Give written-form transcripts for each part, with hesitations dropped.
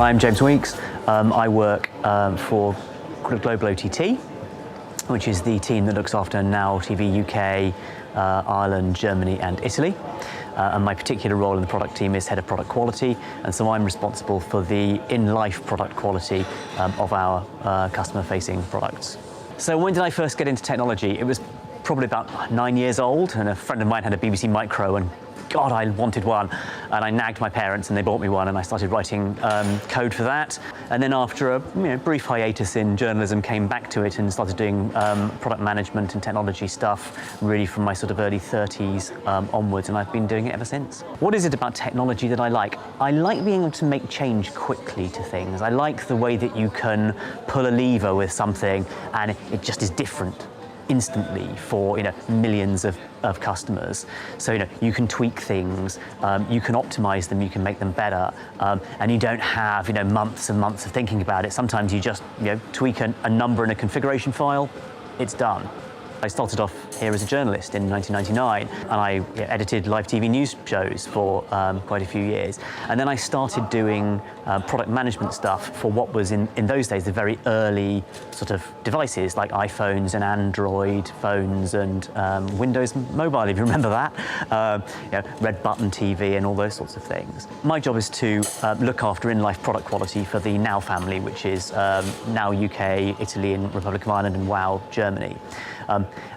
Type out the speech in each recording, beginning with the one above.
I'm James Weeks. I work for Global OTT, which is the team that looks after Now TV UK, Ireland, Germany and Italy. And my particular role in the product team is head of product quality, and so I'm responsible for the in-life product quality of our customer-facing products. So when did I first get into technology? It was probably about 9 years old, and a friend of mine had a BBC Micro, and God, I wanted one. And I nagged my parents and they bought me one, and I started writing code for that. And then after a brief hiatus in journalism, came back to it and started doing product management and technology stuff, really from my sort of early 30s onwards, and I've been doing it ever since. What is it about technology that I like? I like being able to make change quickly to things. I like the way that you can pull a lever with something and it just is different instantly for millions of customers. So you can tweak things, you can optimize them, you can make them better, and you don't have months and months of thinking about it. Sometimes you just tweak a number in a configuration file, it's done. I started off here as a journalist in 1999, and I edited live TV news shows for quite a few years. And then I started doing product management stuff for what was in those days the very early sort of devices like iPhones and Android phones and Windows Mobile, if you remember that, red button TV and all those sorts of things. My job is to look after in-life product quality for the Now family, which is Now UK, Italy and Republic of Ireland, and WOW Germany.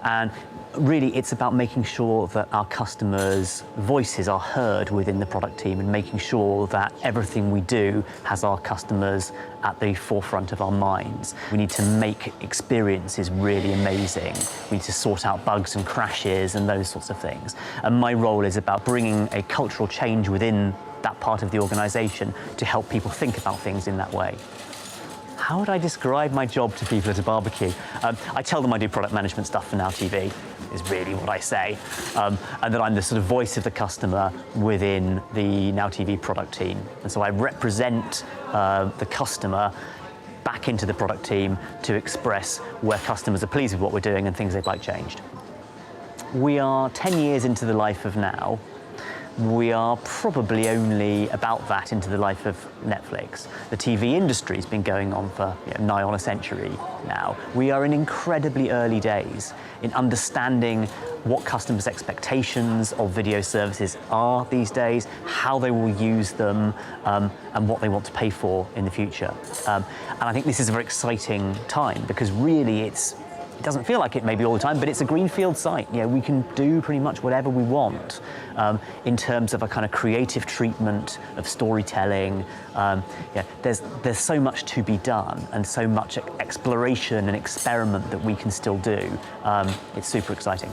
And really it's about making sure that our customers' voices are heard within the product team and making sure that everything we do has our customers at the forefront of our minds. We need to make experiences really amazing. We need to sort out bugs and crashes and those sorts of things. And my role is about bringing a cultural change within that part of the organization to help people think about things in that way. How would I describe my job to people at a barbecue? I tell them I do product management stuff for Now TV, is really what I say, and that I'm the sort of voice of the customer within the Now TV product team. And so I represent the customer back into the product team to express where customers are pleased with what we're doing and things they'd like changed. We are 10 years into the life of Now. We are probably only about that into the life of Netflix. The TV industry's been going on for nigh on a century now. We are in incredibly early days in understanding what customers' expectations of video services are these days, how they will use them, and what they want to pay for in the future. And I think this is a very exciting time because really it doesn't feel like it maybe all the time, but it's a greenfield site. We can do pretty much whatever we want in terms of a kind of creative treatment of storytelling. There's so much to be done and so much exploration and experiment that we can still do. It's super exciting.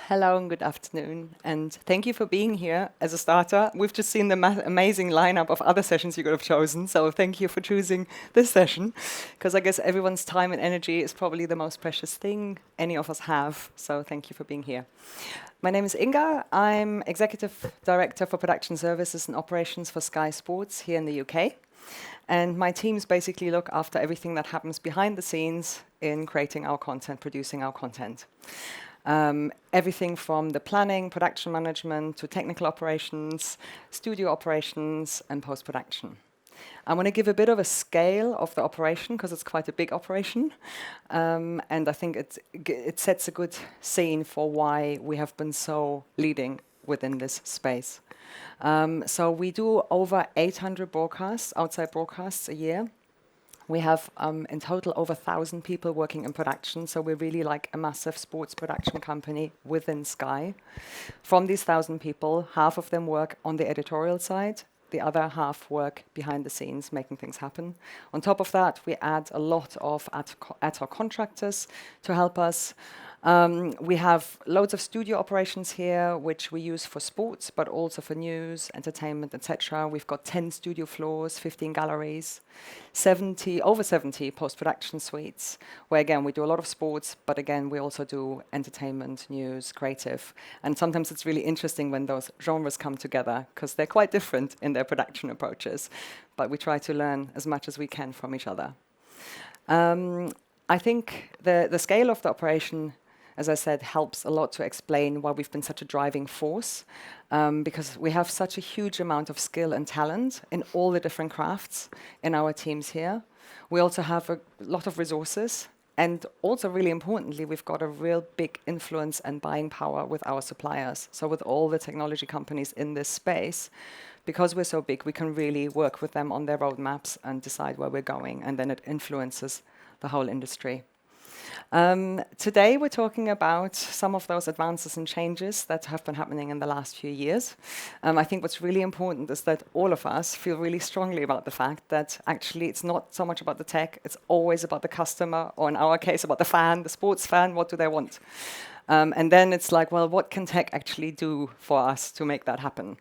Hello and good afternoon, and thank you for being here as a starter. We've just seen the amazing lineup of other sessions you could have chosen, so thank you for choosing this session, because I guess everyone's time and energy is probably the most precious thing any of us have, so thank you for being here. My name is Inga. I'm Executive Director for Production Services and Operations for Sky Sports here in the UK, and my teams basically look after everything that happens behind the scenes in creating our content, producing our content. Everything from the planning, production management, to technical operations, studio operations, and post-production. I want to give a bit of a scale of the operation, because it's quite a big operation, and I think it sets a good scene for why we have been so leading within this space. So we do over 800 broadcasts, outside broadcasts a year. We have in total over 1,000 people working in production, so we're really like a massive sports production company within Sky. From these 1,000 people, half of them work on the editorial side, the other half work behind the scenes, making things happen. On top of that, we add a lot of ad hoc contractors to help us. We have loads of studio operations here, which we use for sports, but also for news, entertainment, etc. We've got 10 studio floors, 15 galleries, over 70 post-production suites, where again, we do a lot of sports, but again, we also do entertainment, news, creative. And sometimes it's really interesting when those genres come together, because they're quite different in their production approaches, but we try to learn as much as we can from each other. I think the scale of the operation, as I said, helps a lot to explain why we've been such a driving force, because we have such a huge amount of skill and talent in all the different crafts in our teams here. We also have a lot of resources, and also really importantly, we've got a real big influence and buying power with our suppliers. So with all the technology companies in this space, because we're so big, we can really work with them on their roadmaps and decide where we're going, and then it influences the whole industry. Today we're talking about some of those advances and changes that have been happening in the last few years. I think what's really important is that all of us feel really strongly about the fact that actually it's not so much about the tech, it's always about the customer, or in our case about the fan, the sports fan, what do they want? And then it's like, well, what can tech actually do for us to make that happen?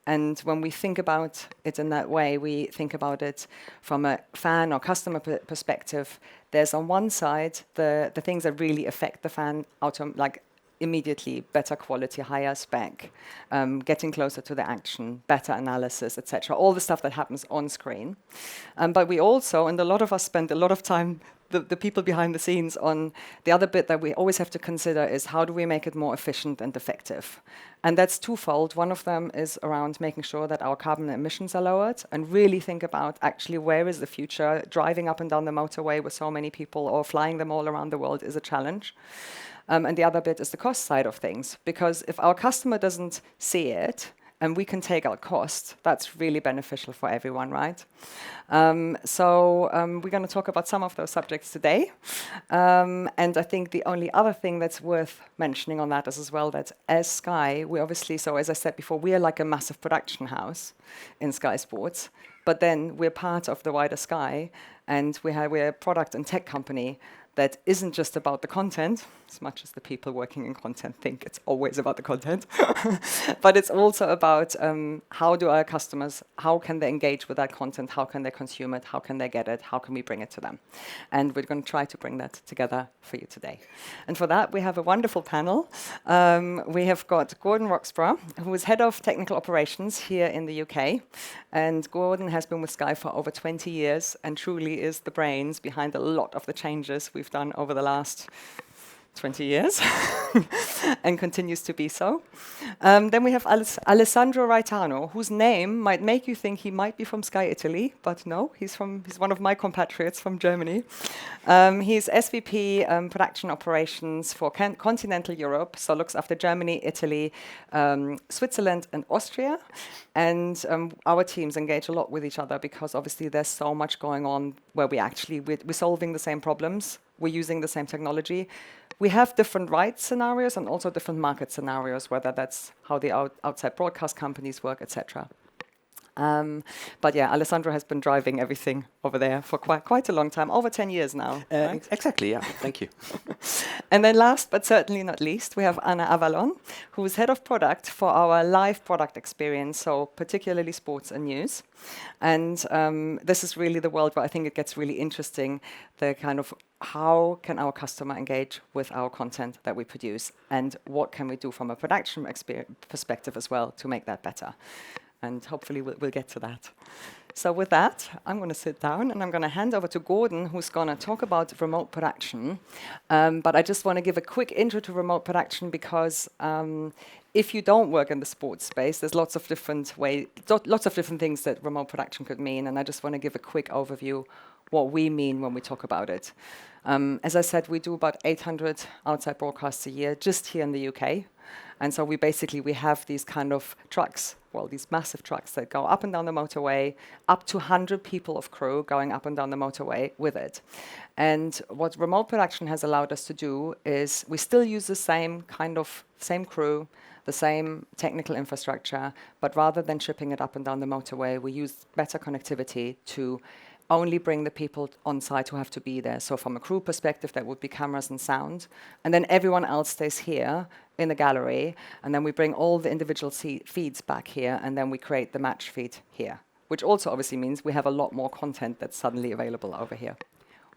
And when we think about it in that way, we think about it from a fan or customer perspective. There's on one side the things that really affect the fan, like immediately, better quality, higher spec, getting closer to the action, better analysis, etc. All the stuff that happens on screen. But we also, and a lot of us spend a lot of time, the people behind the scenes, on the other bit that we always have to consider is how do we make it more efficient and effective? And that's twofold. One of them is around making sure that our carbon emissions are lowered and really think about actually where is the future. Driving up and down the motorway with so many people or flying them all around the world is a challenge. And the other bit is the cost side of things, because if our customer doesn't see it and we can take out cost, that's really beneficial for everyone, right? So we're going to talk about some of those subjects today. And I think the only other thing that's worth mentioning on that is as well that as Sky, we obviously, so as I said before, we are like a massive production house in Sky Sports, but then we're part of the wider Sky, and we're a product and tech company that isn't just about the content, as much as the people working in content think it's always about the content, but it's also about how do our customers, how can they engage with that content, how can they consume it, how can they get it, how can we bring it to them? And we're going to try to bring that together for you today. And for that, we have a wonderful panel. We have got Gordon Roxburgh, who is Head of Technical Operations here in the UK. And Gordon has been with Sky for over 20 years and truly is the brains behind a lot of the changes we've done over the last 20 years and continues to be so. Then we have Alessandro Raitano, whose name might make you think he might be from Sky Italy, but no, he's one of my compatriots from Germany. He's SVP Production Operations for Continental Europe, so looks after Germany, Italy, Switzerland and Austria. And our teams engage a lot with each other because obviously there's so much going on where we're solving the same problems, we're using the same technology. We have different rights scenarios and also different market scenarios, whether that's how the outside broadcast companies work, etc. But yeah, Alessandro has been driving everything over there for quite a long time, over 10 years now. Right? Exactly, yeah. Thank you. And then last but certainly not least, we have Anna Avalon, who is Head of Product for our live product experience, so particularly sports and news. And this is really the world where I think it gets really interesting, the kind of how can our customer engage with our content that we produce, and what can we do from a production perspective as well to make that better. And hopefully we'll get to that. So with that, I'm going to sit down and I'm going to hand over to Gordon, who's going to talk about remote production. But I just want to give a quick intro to remote production because if you don't work in the sports space, there's lots of different things that remote production could mean. And I just want to give a quick overview what we mean when we talk about it. As I said, we do about 800 outside broadcasts a year just here in the UK. And so we have these kind of trucks, these massive trucks that go up and down the motorway, up to 100 people of crew going up and down the motorway with it. And what remote production has allowed us to do is we still use the same crew, the same technical infrastructure, but rather than shipping it up and down the motorway, we use better connectivity to only bring the people on site who have to be there. So from a crew perspective, that would be cameras and sound. And then everyone else stays here in the gallery. And then we bring all the individual feeds back here. And then we create the match feed here, which also obviously means we have a lot more content that's suddenly available over here.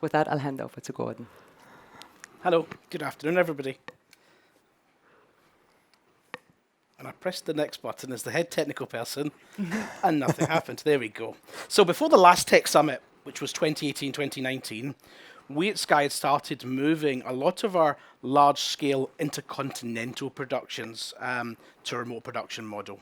With that, I'll hand over to Gordon. Hello, good afternoon, everybody. And I pressed the next button as the head technical person, and nothing happened. There we go. So before the last Tech Summit, which was 2018-2019, we at Sky had started moving a lot of our large-scale intercontinental productions to a remote production model.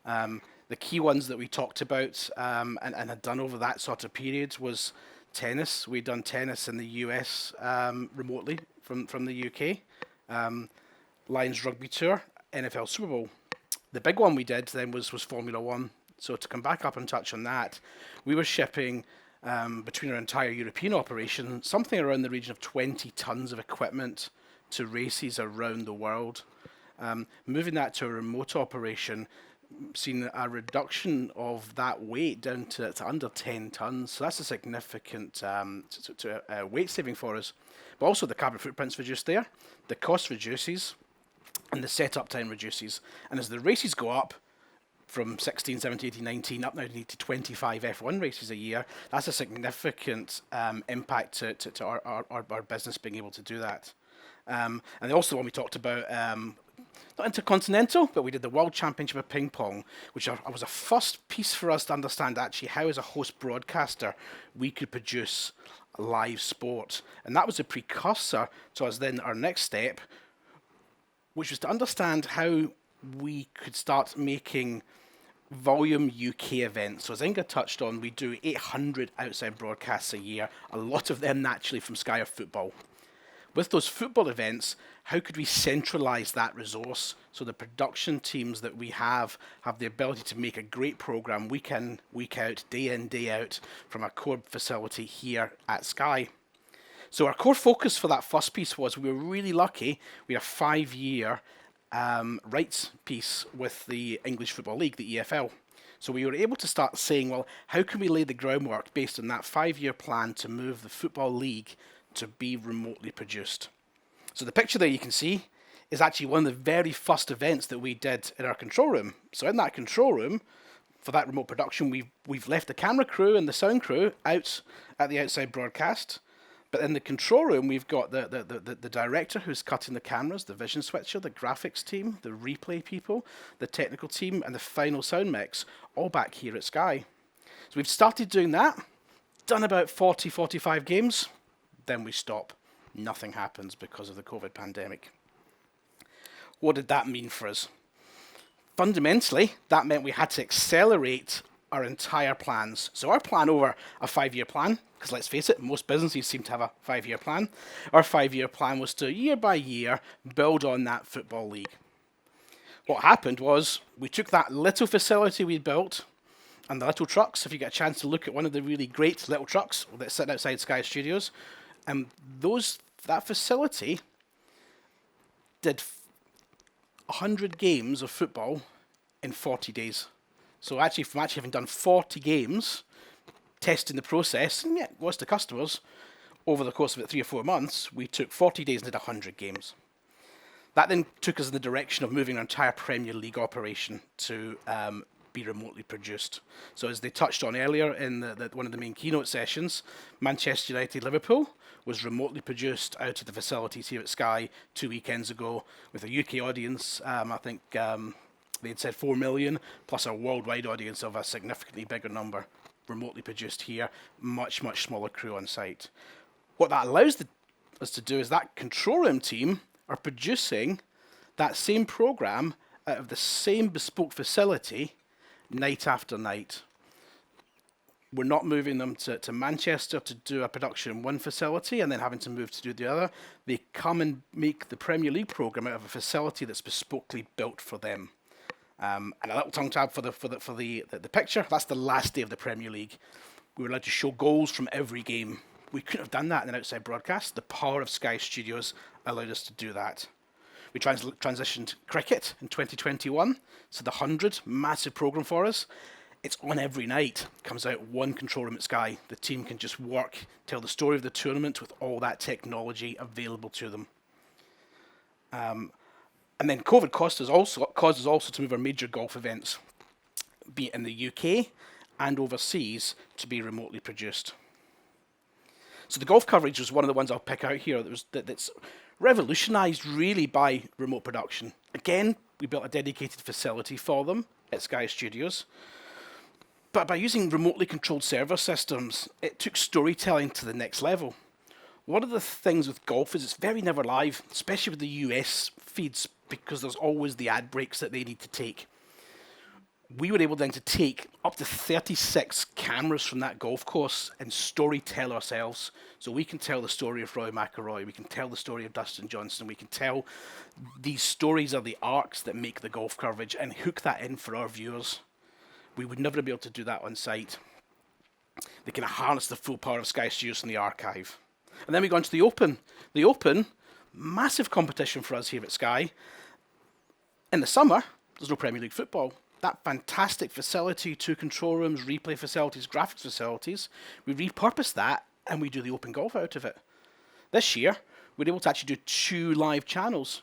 The key ones that we talked about and had done over that sort of period was tennis. We'd done tennis in the US remotely from the UK, Lions Rugby Tour, NFL Super Bowl. The big one we did then was Formula One. So to come back up and touch on that, we were shipping between our entire European operation something around the region of 20 tons of equipment to races around the world. Moving that to a remote operation, seen a reduction of that weight down to under 10 tons. So that's a significant weight saving for us. But also the carbon footprint's reduced there, the cost reduces, and the setup time reduces. And as the races go up from 16, 17, 18, 19, up now to 25 F1 races a year, that's a significant impact to our business being able to do that. And also when we talked about not intercontinental, but we did the World Championship of Ping Pong, which was a first piece for us to understand actually how, as a host broadcaster, we could produce live sport. And that was a precursor to us then our next step, which was to understand how we could start making volume UK events. So as Inga touched on, we do 800 outside broadcasts a year, a lot of them naturally from Sky of football. With those football events, how could we centralize that resource so the production teams that we have the ability to make a great program week in, week out, day out from our core facility here at Sky? So our core focus for that first piece was we were really lucky. We had a 5-year rights piece with the English Football League, the EFL. So we were able to start saying, well, how can we lay the groundwork based on that 5-year plan to move the Football League to be remotely produced? So the picture there you can see is actually one of the very first events that we did in our control room. So in that control room, for that remote production, we've left the camera crew and the sound crew out at the outside broadcast. But in the control room, we've got the director who's cutting the cameras, the vision switcher, the graphics team, the replay people, the technical team, and the final sound mix, all back here at Sky. So we've started doing that, done about 40, 45 games, then we stop. Nothing happens because of the COVID pandemic. What did that mean for us? Fundamentally, that meant we had to accelerate our entire plans. So our plan over a 5-year plan, because let's face it, most businesses seem to have a 5-year plan. Our 5-year plan was to, year by year, build on that football league. What happened was we took that little facility we built and the little trucks. If you get a chance to look at one of the really great little trucks that sit outside Sky Studios, that facility did 100 games of football in 40 days. So actually, from having done 40 games, testing the process, and yeah, it was to customers, over the course of about 3 or 4 months, we took 40 days and did 100 games. That then took us in the direction of moving our entire Premier League operation to be remotely produced. So as they touched on earlier in one of the main keynote sessions, Manchester United Liverpool was remotely produced out of the facilities here at Sky 2 weekends ago with a UK audience. I think they'd said 4 million, plus a worldwide audience of a significantly bigger number, remotely produced here, much smaller crew on site. What that allows us to do is that control room team are producing that same program out of the same bespoke facility night after night. We're not moving them to Manchester to do a production in one facility and then having to move to do the other. They come and make the Premier League program out of a facility that's bespokely built for them. And a little tongue tab for the picture. That's the last day of the Premier League. We were allowed to show goals from every game. We couldn't have done that in an outside broadcast. The power of Sky Studios allowed us to do that. We transitioned cricket in 2021. So the 100, massive program for us. It's on every night. Comes out one control room at Sky. The team can just work, tell the story of the tournament with all that technology available to them. And then COVID caused us also to move our major golf events, be it in the UK and overseas, to be remotely produced. So the golf coverage was one of the ones I'll pick out here that's revolutionised really by remote production. Again, we built a dedicated facility for them at Sky Studios. But by using remotely controlled server systems, it took storytelling to the next level. One of the things with golf is it's very never live, especially with the US feeds, because there's always the ad breaks that they need to take. We were able then to take up to 36 cameras from that golf course and story tell ourselves. So we can tell the story of Rory McIlroy, we can tell the story of Dustin Johnson, we can tell these stories are the arcs that make the golf coverage and hook that in for our viewers. We would never be able to do that on site. They can harness the full power of Sky Studios from the archive. And then we go on to the Open. The Open, massive competition for us here at Sky. In the summer, there's no Premier League football. That fantastic facility, 2 control rooms, replay facilities, graphics facilities, we repurpose that and we do the Open golf out of it. This year, we're able to actually do 2 live channels.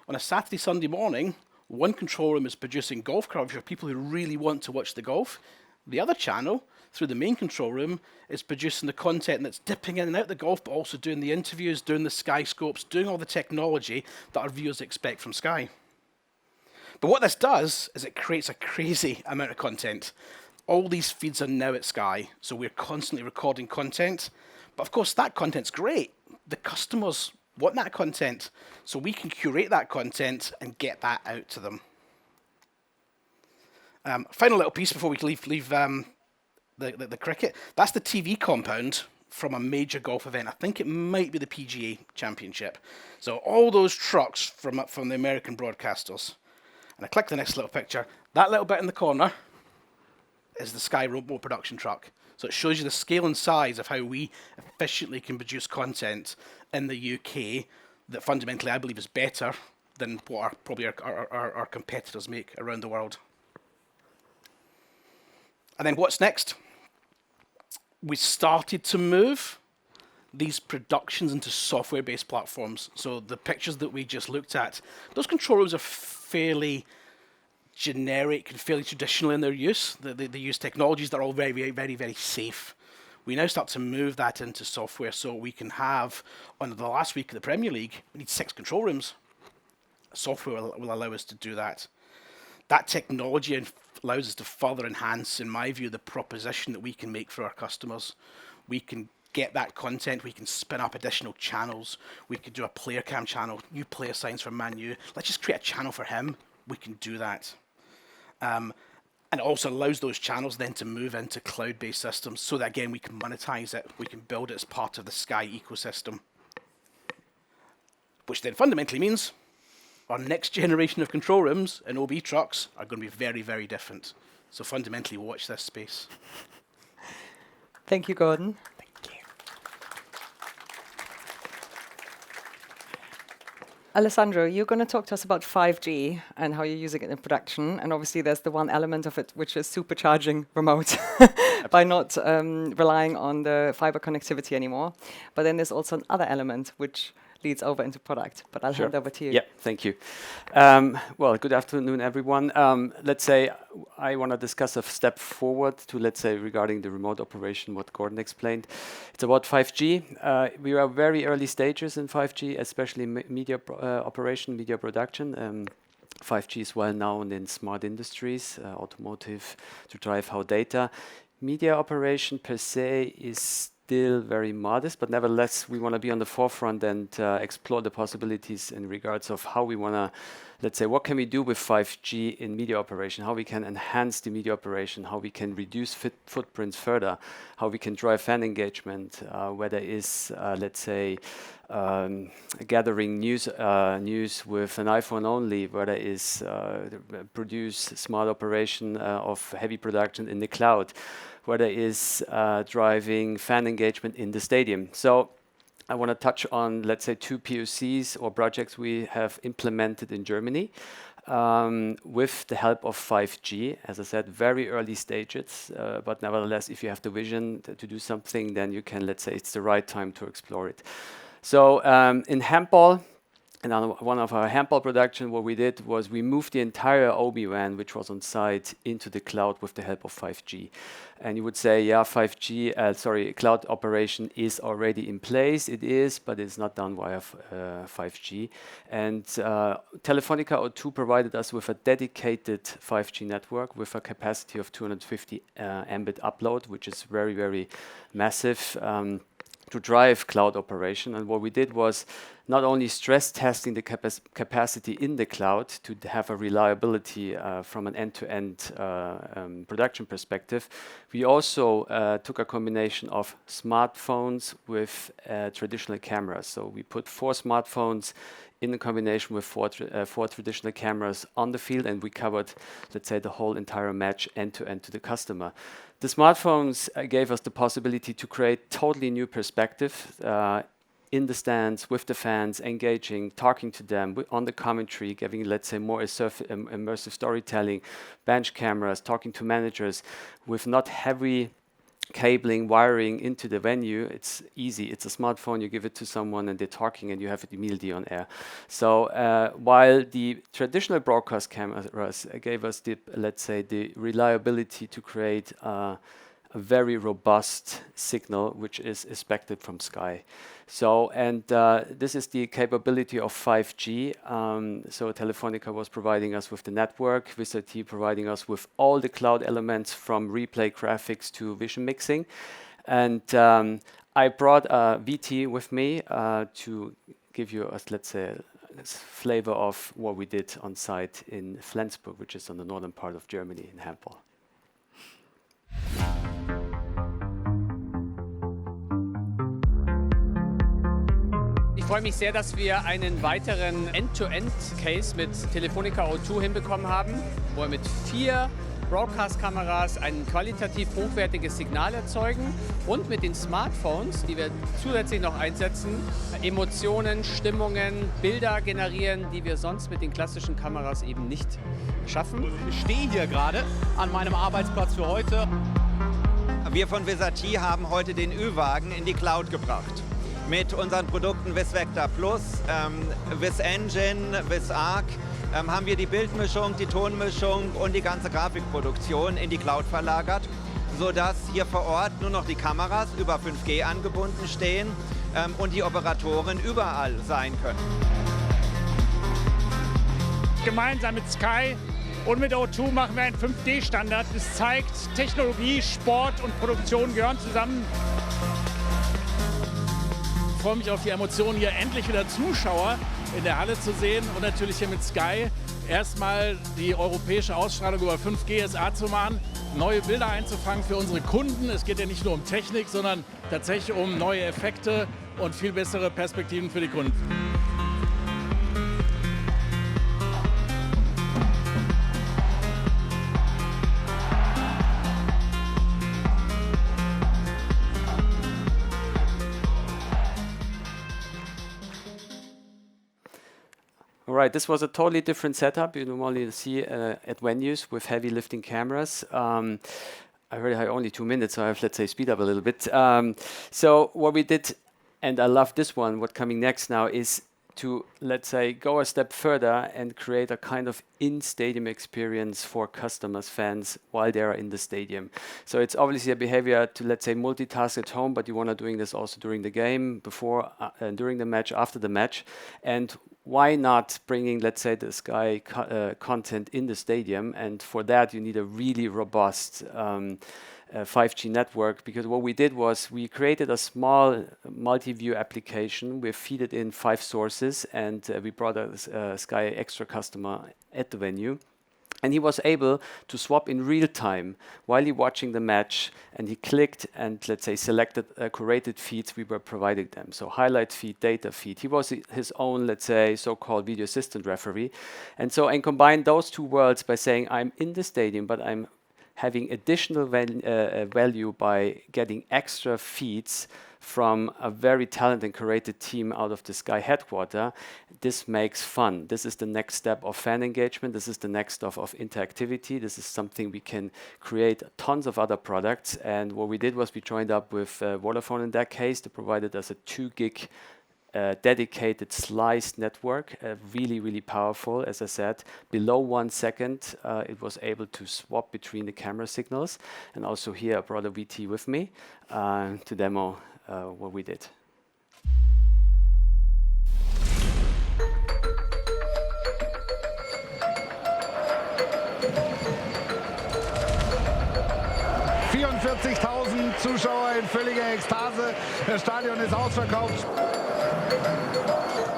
On a Saturday, Sunday morning, one control room is producing golf coverage for people who really want to watch the golf. The other channel, through the main control room, is producing the content that's dipping in and out the golf, but also doing the interviews, doing the Sky Scopes, doing all the technology that our viewers expect from Sky. But what this does is it creates a crazy amount of content. All these feeds are now at Sky, so we're constantly recording content. But of course, that content's great. The customers want that content, so we can curate that content and get that out to them. Final little piece before we leave the cricket. That's the TV compound from a major golf event. I think it might be the PGA Championship. So all those trucks from the American broadcasters. And I click the next little picture. That little bit in the corner is the Sky remote production truck. So it shows you the scale and size of how we efficiently can produce content in the UK that fundamentally I believe is better than what our competitors make around the world. And then what's next? We started to move these productions into software-based platforms. So the pictures that we just looked at, those control rooms are fairly generic and fairly traditional in their use. They use technologies that are all very, very, very, very safe. We now start to move that into software, so we can have, on the last week of the Premier League, we need 6 control rooms. Software will allow us to do that. That technology allows us to further enhance, in my view, the proposition that we can make for our customers. We can get that content, we can spin up additional channels, we could do a player cam channel, new player signs for Man U. Let's just create a channel for him. We can do that. And it also allows those channels then to move into cloud-based systems so that, again, we can monetize it. We can build it as part of the Sky ecosystem. Which then fundamentally means our next generation of control rooms and OB trucks are going to be very, very different. So fundamentally, watch this space. Thank you, Gordon. Thank you. Alessandro, you're going to talk to us about 5G and how you're using it in production. And obviously, there's the one element of it, which is supercharging remote by not relying on the fiber connectivity anymore. But then there's also another element, which leads over into product. But I'll hand over to you. Yeah, thank you. Well, good afternoon, everyone. Let's say I want to discuss a step forward to, let's say, regarding the remote operation, what Gordon explained. It's about 5G. We are very early stages in 5G, especially media operation, media production. 5G is well known in smart industries, automotive, to drive how data. Media operation per se is still very modest, but nevertheless, we want to be on the forefront and explore the possibilities in regards of how we want to, let's say, what can we do with 5G in media operation, how we can enhance the media operation, how we can reduce footprints further, how we can drive fan engagement, where there is, let's say, gathering news with an iPhone only, where there is produce smart operation of heavy production in the cloud, where there is driving fan engagement in the stadium. So I want to touch on, let's say, 2 POCs or projects we have implemented in Germany. with the help of 5G. As I said, very early stages, but nevertheless, if you have the vision to do something, then you can, let's say, it's the right time to explore it. So in handball, and on one of our handball production, what we did was we moved the entire OB-WAN, which was on site, into the cloud with the help of 5G. And you would say, yeah, 5G, cloud operation is already in place. It is, but it's not done via 5G. And Telefonica O2 provided us with a dedicated 5G network with a capacity of 250 Mbit upload, which is very, very massive. To drive cloud operation. And what we did was not only stress testing the capacity in the cloud to have a reliability from an end-to-end production perspective, we also took a combination of smartphones with traditional cameras. So we put 4 smartphones in a combination with 4 traditional cameras on the field, and we covered, let's say, the whole entire match end-to-end to the customer. The smartphones gave us the possibility to create totally new perspective in the stands with the fans, engaging, talking to them on the commentary, giving, let's say, more immersive storytelling, bench cameras, talking to managers with not heavy cabling, wiring into the venue. It's easy. It's a smartphone. You give it to someone and they're talking and you have it immediately on air. So while the traditional broadcast cameras gave us the, let's say, the reliability to create a very robust signal, which is expected from Sky. So, and this is the capability of 5G. So Telefonica was providing us with the network, VistaT providing us with all the cloud elements from replay graphics to vision mixing. And I brought VT with me to give you, let's say, a flavor of what we did on site in Flensburg, which is on the northern part of Germany in handball. Ich freue mich sehr, dass wir einen weiteren End-to-End-Case mit Telefonica O2 hinbekommen haben, wo wir mit 4 Broadcast-Kameras ein qualitativ hochwertiges Signal erzeugen und mit den Smartphones, die wir zusätzlich noch einsetzen, Emotionen, Stimmungen, Bilder generieren, die wir sonst mit den klassischen Kameras eben nicht schaffen. Ich stehe hier gerade an meinem Arbeitsplatz für heute. Wir von VistaT haben heute den Ü-Wagen in die Cloud gebracht. Mit unseren Produkten VisVector Plus, VisEngine, VisArc haben wir die Bildmischung, die Tonmischung und die ganze Grafikproduktion in die Cloud verlagert, sodass hier vor Ort nur noch die Kameras über 5G angebunden stehen und die Operatoren überall sein können. Gemeinsam mit Sky und mit O2 machen wir einen 5D-Standard. Das zeigt, Technologie, Sport und Produktion gehören zusammen. Ich freue mich auf die Emotionen, hier endlich wieder Zuschauer in der Halle zu sehen und natürlich hier mit Sky erstmal die europäische Ausstrahlung über 5G SA zu machen, neue Bilder einzufangen für unsere Kunden. Es geht ja nicht nur um Technik, sondern tatsächlich um neue Effekte und viel bessere Perspektiven für die Kunden. All right, this was a totally different setup you normally see at venues with heavy lifting cameras. I already have only 2 minutes, so I have, let's say, speed up a little bit. So what we did, and I love this one, what's coming next now is to, let's say, go a step further and create a kind of in-stadium experience for customers, fans, while they are in the stadium. So it's obviously a behavior to, let's say, multitask at home, but you want to doing this also during the game, before, during the match, after the match. And why not bringing, let's say, the Sky content in the stadium? And for that, you need a really robust 5G network, because what we did was we created a small multi-view application. We feed it in 5 sources, and we brought a Sky Extra customer at the venue. And he was able to swap in real time while he watching the match, and he clicked and, let's say, selected curated feeds we were providing them. So highlight feed, data feed. He was his own, let's say, so-called video assistant referee. And so, and combine those 2 worlds by saying, I'm in the stadium, but I'm having additional value by getting extra feeds from a very talented and creative team out of the Sky headquarter. This makes fun. This is the next step of fan engagement. This is the next step of interactivity. This is something we can create tons of other products. And what we did was we joined up with Vodafone in that case. They provided us a 2 gig dedicated sliced network, really, really powerful. As I said, below 1 second, it was able to swap between the camera signals. And also here, I brought a VT with me to demo what we did. Zuschauer in völliger Ekstase. Das Stadion ist ausverkauft.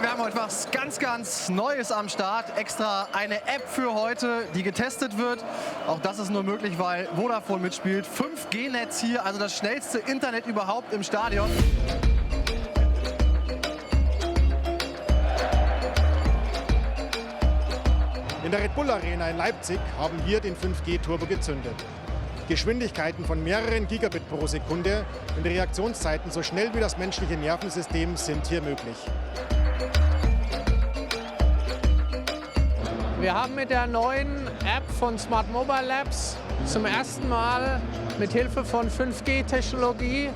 Wir haben heute was ganz Neues am Start. Extra eine App für heute, die getestet wird. Auch das ist nur möglich, weil Vodafone mitspielt. 5G-Netz hier, also das schnellste Internet überhaupt im Stadion. In der Red Bull Arena in Leipzig haben wir den 5G-Turbo gezündet. Geschwindigkeiten von mehreren Gigabit pro Sekunde und Reaktionszeiten so schnell wie das menschliche Nervensystem sind hier möglich. Wir haben mit der neuen App von Smart Mobile Labs zum ersten Mal mit Hilfe von 5G-Technologie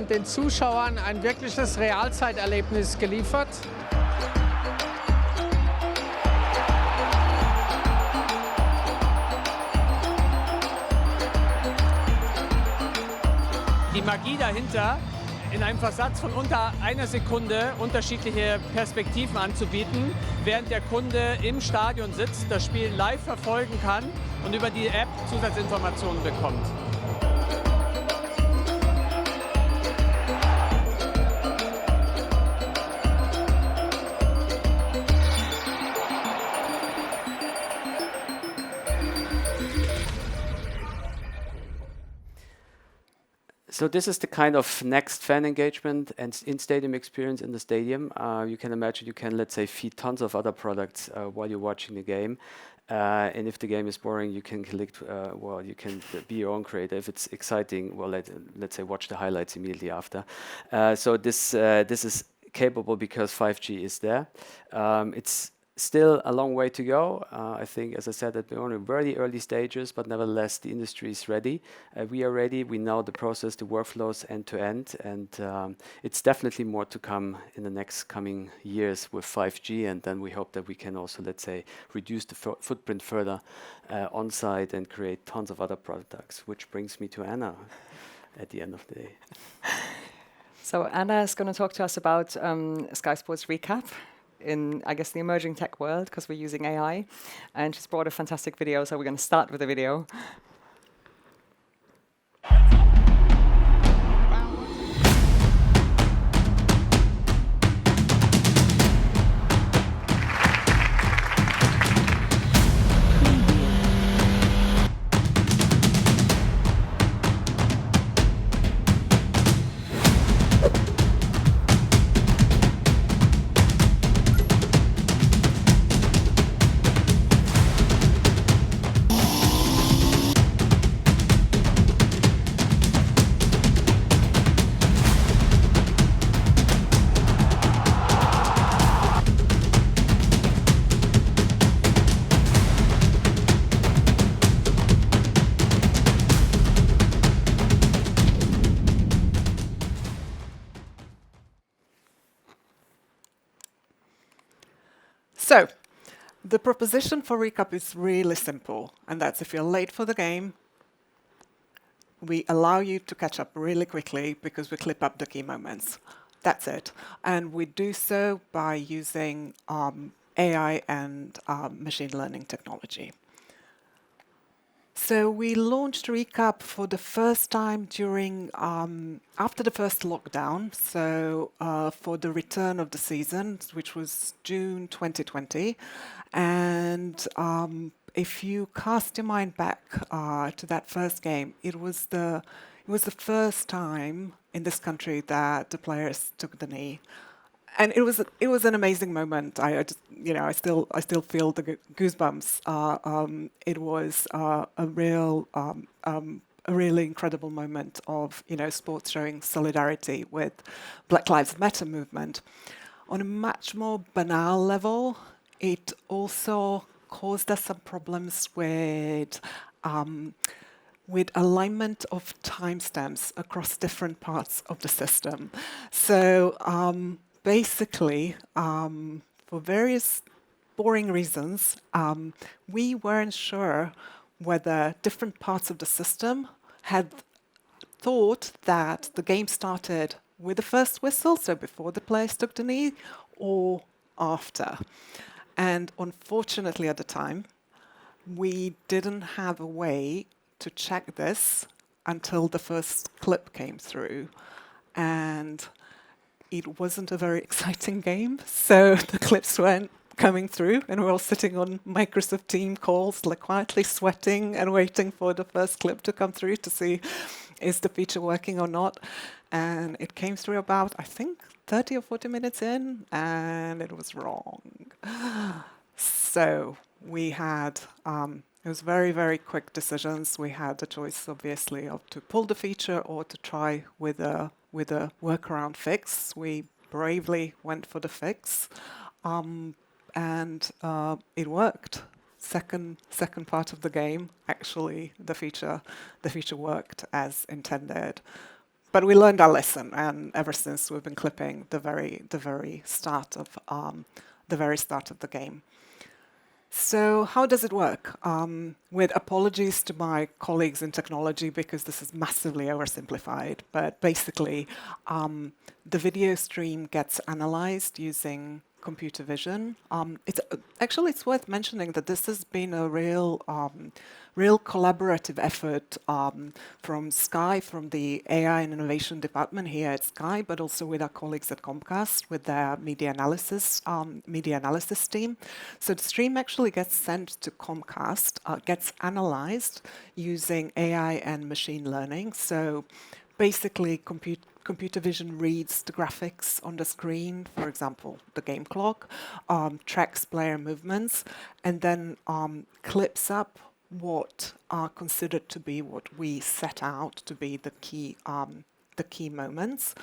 den Zuschauern ein wirkliches Realzeiterlebnis geliefert. Die Magie dahinter, in einem Versatz von unter einer Sekunde unterschiedliche Perspektiven anzubieten, während der Kunde im Stadion sitzt, das Spiel live verfolgen kann und über die App Zusatzinformationen bekommt. So this is the kind of next fan engagement and in-stadium experience in the stadium. You can imagine you can, let's say, feed tons of other products while you're watching the game. And if the game is boring, you can click, well, you can be your own creator. If it's exciting, well, let's say watch the highlights immediately after. So this is capable because 5G is there. It's still a long way to go. I think, as I said, that we're only very early stages, but nevertheless, the industry is ready. We are ready. We know the process, the workflows end to end, and it's definitely more to come in the next coming years with 5G. And then we hope that we can also, let's say, reduce the footprint further on site and create tons of other products, which brings me to Anna at the end of the day. So Anna is going to talk to us about Sky Sports Recap in, I guess, the emerging tech world, because we're using AI. And she's brought a fantastic video, so we're going to start with the video. So, the proposition for Recap is really simple, and that's if you're late for the game, we allow you to catch up really quickly because we clip up the key moments. That's it. And we do so by using AI and machine learning technology. So we launched Recap for the first time during after the first lockdown, so for the return of the season, which was June 2020. And if you cast your mind back to that first game, it was the first time in this country that the players took the knee. And it was an amazing moment. I still feel the goosebumps. It was a real a really incredible moment of, sports showing solidarity with Black Lives Matter movement. On a much more banal level, it also caused us some problems with alignment of timestamps across different parts of the system. So basically, for various boring reasons, we weren't sure whether different parts of the system had thought that the game started with the first whistle, so before the players took the knee, or after. And unfortunately at the time, we didn't have a way to check this until the first clip came through. And it wasn't a very exciting game, so the clips weren't coming through, and we're all sitting on Microsoft Teams calls, like quietly sweating and waiting for the first clip to come through to see is the feature working or not. And it came through about, I think, 30 or 40 minutes in, and it was wrong. So we had, it was very, very quick decisions. We had the choice, obviously, of to pull the feature or to try with a workaround fix. We bravely went for the fix. And it worked. Second part of the game, actually, the feature worked as intended. But we learned our lesson, and ever since we've been clipping the very start of the game. So how does it work? With apologies to my colleagues in technology, because this is massively oversimplified, but basically the video stream gets analyzed using computer vision. It's worth mentioning that this has been a real collaborative effort from Sky, from the AI and innovation department here at Sky, but also with our colleagues at Comcast with their media analysis team. So the stream actually gets sent to Comcast, gets analyzed using AI and machine learning. So basically, computer vision reads the graphics on the screen, for example, the game clock, tracks player movements, and then clips up what are considered to be what we set out to be the key moments.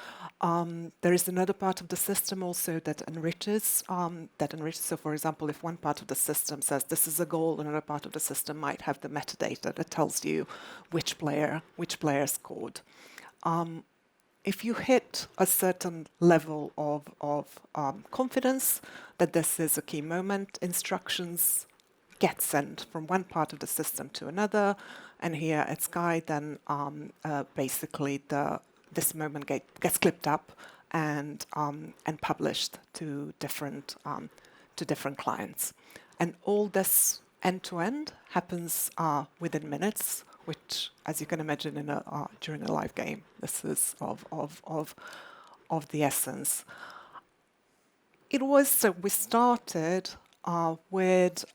There is another part of the system also that enriches. So, for example, if one part of the system says this is a goal, another part of the system might have the metadata that tells you which player scored. If you hit a certain level of confidence that this is a key moment, instructions get sent from one part of the system to another, and here at Sky, then basically this moment gets clipped up and published to different clients, and all this end to end happens within minutes, which, as you can imagine, during a live game, this is of the essence. We started with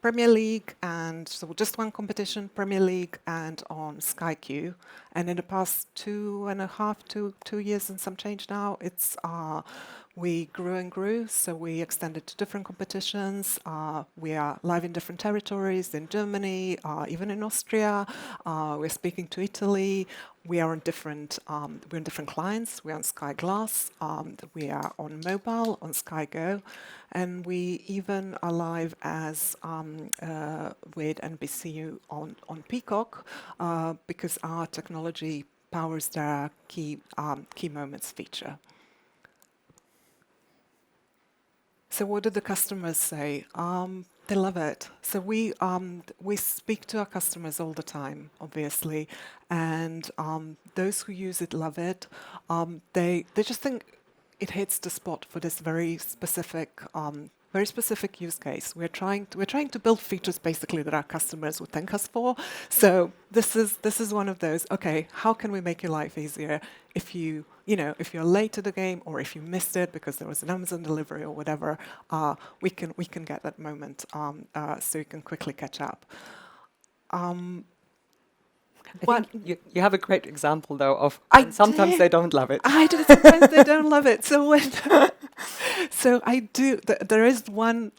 Premier League, and so just one competition, Premier League, and on Sky Q. And in the past 2 years and some change now, we grew and grew, so we extended to different competitions. We are live in different territories, in Germany, even in Austria. We're speaking to Italy. We are on different clients. We're on Sky Glass. We are on mobile, on Sky Go. And we even are live as with NBCU on Peacock, because our technology powers their key moments feature. So what do the customers say? They love it. So we speak to our customers all the time, obviously, and those who use it love it. They just think it hits the spot for this very specific use case. We're trying to build features basically that our customers would thank us for. So this is one of those. Okay, how can we make your life easier if you're late to the game, or if you missed it because there was an Amazon delivery or whatever? We can get that moment so you can quickly catch up. I think you have a great example, though, of sometimes they don't love it. Sometimes they don't love it. So So I do. There is one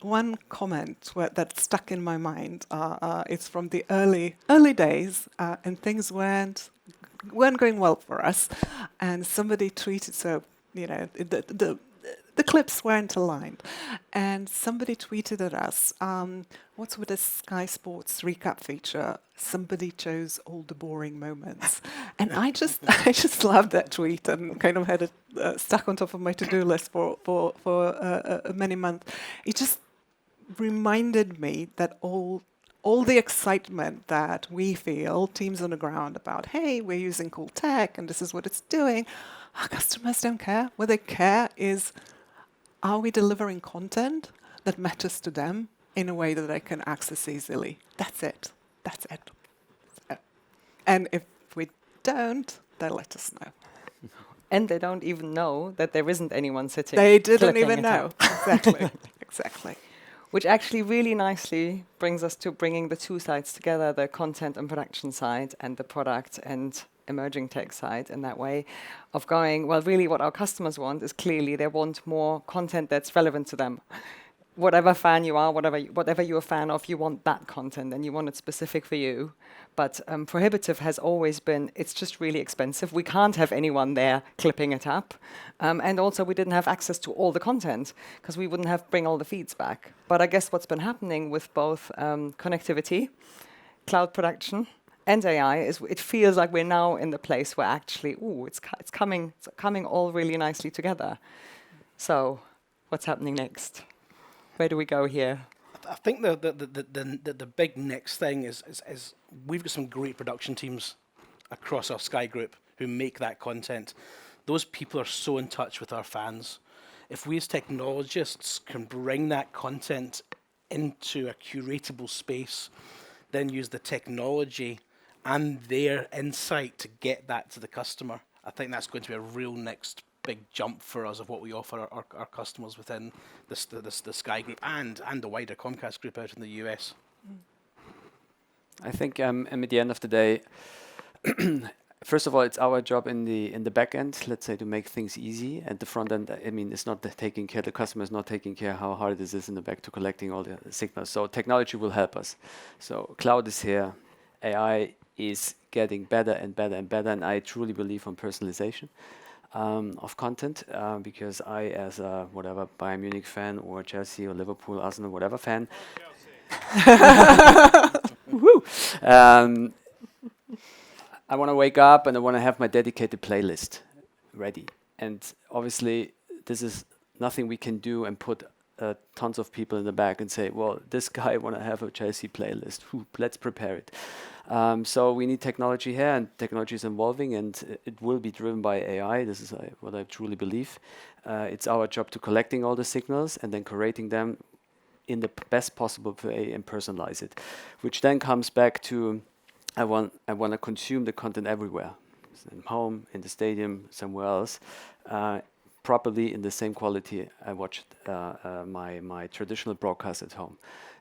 comment that stuck in my mind. It's from the early days, and things weren't going well for us. And somebody tweeted, so the clips weren't aligned, and somebody tweeted at us, "What's with the Sky Sports recap feature? Somebody chose all the boring moments," and I just loved that tweet and kind of had it stuck on top of my to-do list for many months. It just reminded me that all the excitement that we feel, teams on the ground, about, hey, we're using cool tech and this is what it's doing, our customers don't care. What they care is, are we delivering content that matters to them in a way that they can access easily? That's it. That's it. And if we don't, they'll let us know. And they don't even know that there isn't anyone sitting. They didn't clipping even it know. up. Exactly. Exactly. Which actually really nicely brings us to bringing the two sides together, the content and production side and the product and emerging tech side, in that way of going, well, really what our customers want is clearly they want more content that's relevant to them. Whatever fan you are, whatever you're a fan of, you want that content and you want it specific for you. But prohibitive has always been, it's just really expensive. We can't have anyone there clipping it up. And also we didn't have access to all the content because we wouldn't have bring all the feeds back. But I guess what's been happening with both connectivity, cloud production, and AI is it feels like we're now in the place where actually, it's coming all really nicely together. So what's happening next? Where do we go here? I think the big next thing is we've got some great production teams across our Sky Group who make that content. Those people are so in touch with our fans. If we as technologists can bring that content into a curatable space, then use the technology and their insight to get that to the customer, I think that's going to be a real next big jump for us of what we offer our customers within the Sky Group and the wider Comcast Group out in the US. I think at the end of the day, first of all, it's our job in the back end, let's say, to make things easy. And the front end, I mean, it's not taking care, the customer is not taking care how hard it is in the back to collecting all the signals. So technology will help us. So cloud is here, AI is getting better and better and better, and I truly believe on personalization of content, because I, as a Bayern Munich fan or Chelsea or Liverpool, Arsenal, whatever fan, woo, I want to wake up and I want to have my dedicated playlist ready. And obviously, this is nothing we can do and put tons of people in the back and say, well, this guy want to have a Chelsea playlist. Let's prepare it. So we need technology here, and technology is evolving, and it will be driven by AI. This is what I truly believe. It's our job to collecting all the signals and then curating them in the best possible way and personalize it, which then comes back to I want to consume the content everywhere, in home, in the stadium, somewhere else, properly in the same quality I watched my traditional broadcast at home.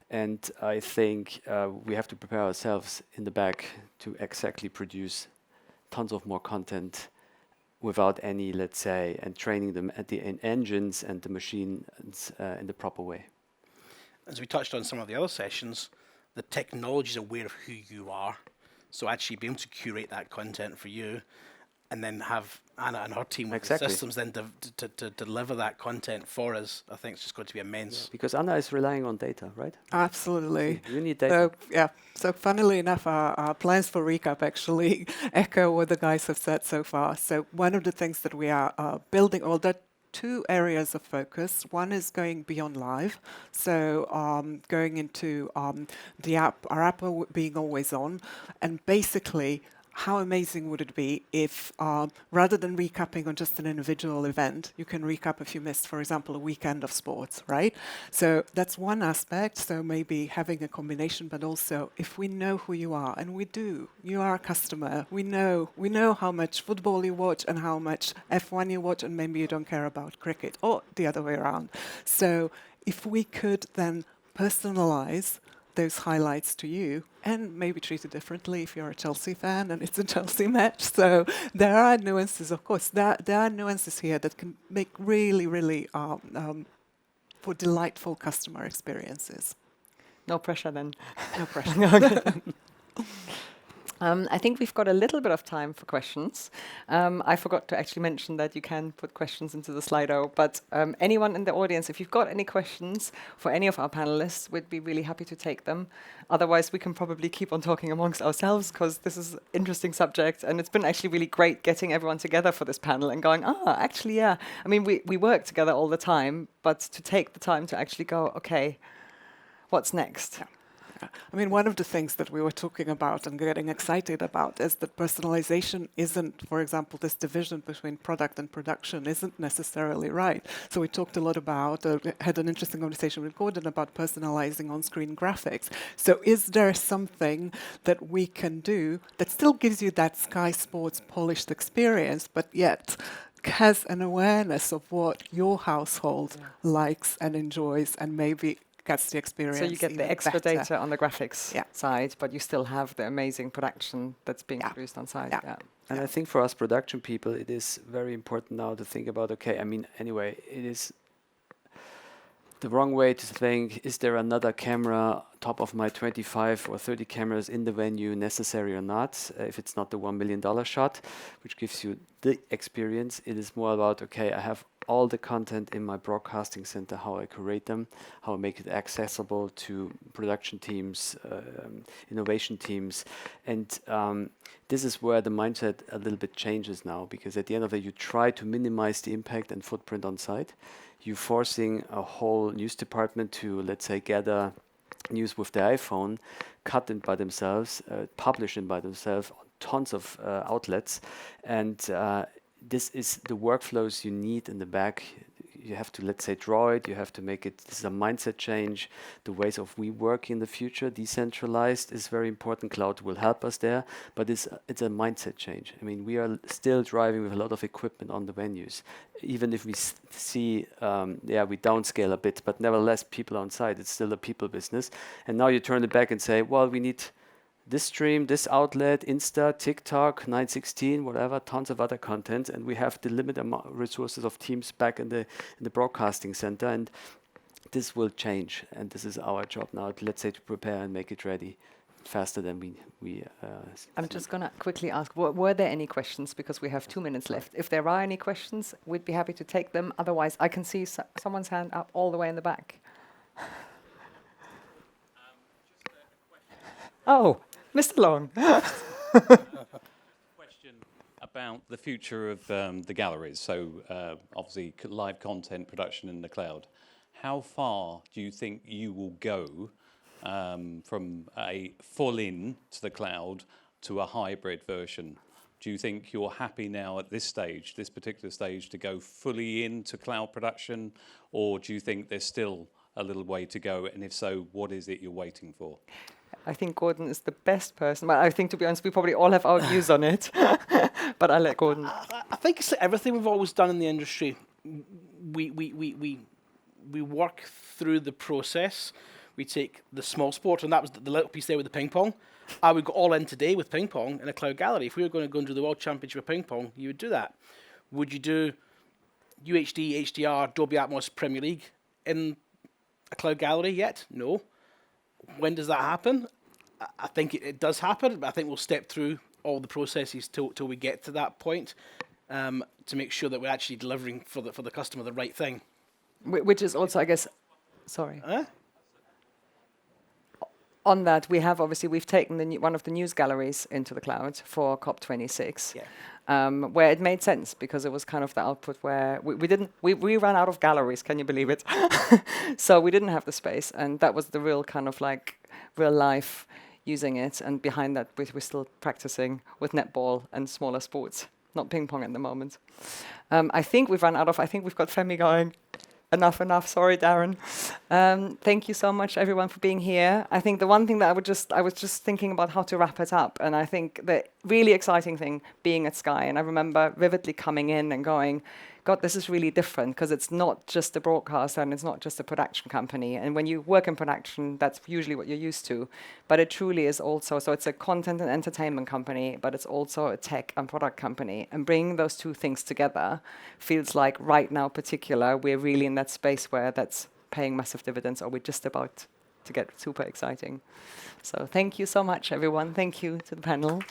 And I think we have to prepare ourselves in the back to exactly produce tons of more content without any, let's say, and training them at the engines and the machines in the proper way. As we touched on some of the other sessions, the technology is aware of who you are. So actually being able to curate that content for you and then have Anna and her team with the systems then to deliver that content for us, I think it's just going to be immense. Yeah, because Anna is relying on data, right? Absolutely. You need data. So funnily enough, our plans for Recap actually echo what the guys have said so far. So one of the things that we are building, or that two areas of focus. One is going beyond live, so going into the app, our app being always on, and basically how amazing would it be if rather than recapping on just an individual event, you can recap if you missed, for example, a weekend of sports, right? So that's one aspect, so maybe having a combination, but also if we know who you are, and we do, you are a customer, we know how much football you watch and how much F1 you watch, and maybe you don't care about cricket, or the other way around. So if we could then personalize those highlights to you and maybe treat it differently if you're a Chelsea fan and it's a Chelsea match. So there are nuances, of course. There are nuances here that can make really, really for delightful customer experiences. No pressure then. No pressure. I think we've got a little bit of time for questions. I forgot to actually mention that you can put questions into the Slido, but anyone in the audience, if you've got any questions for any of our panelists, we'd be really happy to take them. Otherwise, we can probably keep on talking amongst ourselves because this is an interesting subject, and it's been actually really great getting everyone together for this panel and going, actually, yeah. I mean, we work together all the time, but to take the time to actually go, okay, what's next? Yeah. I mean, one of the things that we were talking about and getting excited about is that personalization isn't, for example, this division between product and production isn't necessarily right. So we talked a lot about, had an interesting conversation with Gordon about personalizing on-screen graphics. So is there something that we can do that still gives you that Sky Sports polished experience, but yet has an awareness of what your household likes and enjoys and maybe gets the experience. So you get the extra better. data on the graphics side, but you still have the amazing production that's being produced on site. Yeah. And I think for us production people, it is very important now to think about, okay, I mean, anyway, it is the wrong way to think, is there another camera top of my 25 or 30 cameras in the venue necessary or not? If it's not the $1 million shot, which gives you the experience, it is more about, okay, I have all the content in my broadcasting center, how I curate them, how I make it accessible to production teams, innovation teams. And this is where the mindset a little bit changes now, because at the end of it, you try to minimize the impact and footprint on site. You're forcing a whole news department to, let's say, gather news with their iPhone, cut it by themselves, publish it by themselves on tons of outlets. And this is the workflows you need in the back. You have to, let's say, draw it. You have to make it. This is a mindset change. The ways of we work in the future, decentralized, is very important. Cloud will help us there, but it's a mindset change. I mean, we are still driving with a lot of equipment on the venues. Even if we see, we downscale a bit, but nevertheless, people on site, it's still a people business. And now you turn it back and say, well, we need this stream, this outlet, Insta, TikTok, 916, whatever, tons of other content, and we have the limited resources of teams back in the broadcasting center, and this will change. And this is our job now, let's say, to prepare and make it ready faster than we I'm just going to quickly ask, were there any questions? Because we have 2 minutes left. If there are any questions, we'd be happy to take them. Otherwise, I can see someone's hand up all the way in the back. Oh, Mr. Long. Question about the future of the galleries. So obviously live content production in the cloud. How far do you think you will go from a full in to the cloud to a hybrid version? Do you think you're happy now at this stage, this particular stage, to go fully into cloud production, or do you think there's still a little way to go? And if so, what is it you're waiting for? I think Gordon is the best person. But I think, to be honest, we probably all have our views on it. But I'll let Gordon. I think it's everything we've always done in the industry. We work through the process. We take the small sport, and that was the little piece there with the ping pong. I would go all in today with ping pong in a cloud gallery. If we were going to go and do the World Championship of ping pong, you would do that. Would you do UHD, HDR, Dolby Atmos, Premier League in a cloud gallery yet? No. When does that happen? I think it does happen, but I think we'll step through all the processes till we get to that point to make sure that we're actually delivering for the customer the right thing. Which is also, I guess, sorry. On that, we've taken one of the news galleries into the cloud for COP26, where it made sense because it was kind of the output where we ran out of galleries. Can you believe it? So we didn't have the space, and that was the real kind of like real life using it. And behind that, we're still practicing with netball and smaller sports, not ping pong at the moment. I think we've run out of. I think we've got Femi going. Enough. Sorry, Darren. Thank you so much, everyone, for being here. I think the one thing that I was just thinking about how to wrap it up, and I think the really exciting thing being at Sky, and I remember vividly coming in and going, God, this is really different because it's not just a broadcaster and it's not just a production company. And when you work in production, that's usually what you're used to. But it truly is also, so it's a content and entertainment company, but it's also a tech and product company. And bringing those two things together feels like right now particular, we're really in that space where that's paying massive dividends, or we're just about to get super exciting. So thank you so much, everyone. Thank you to the panel.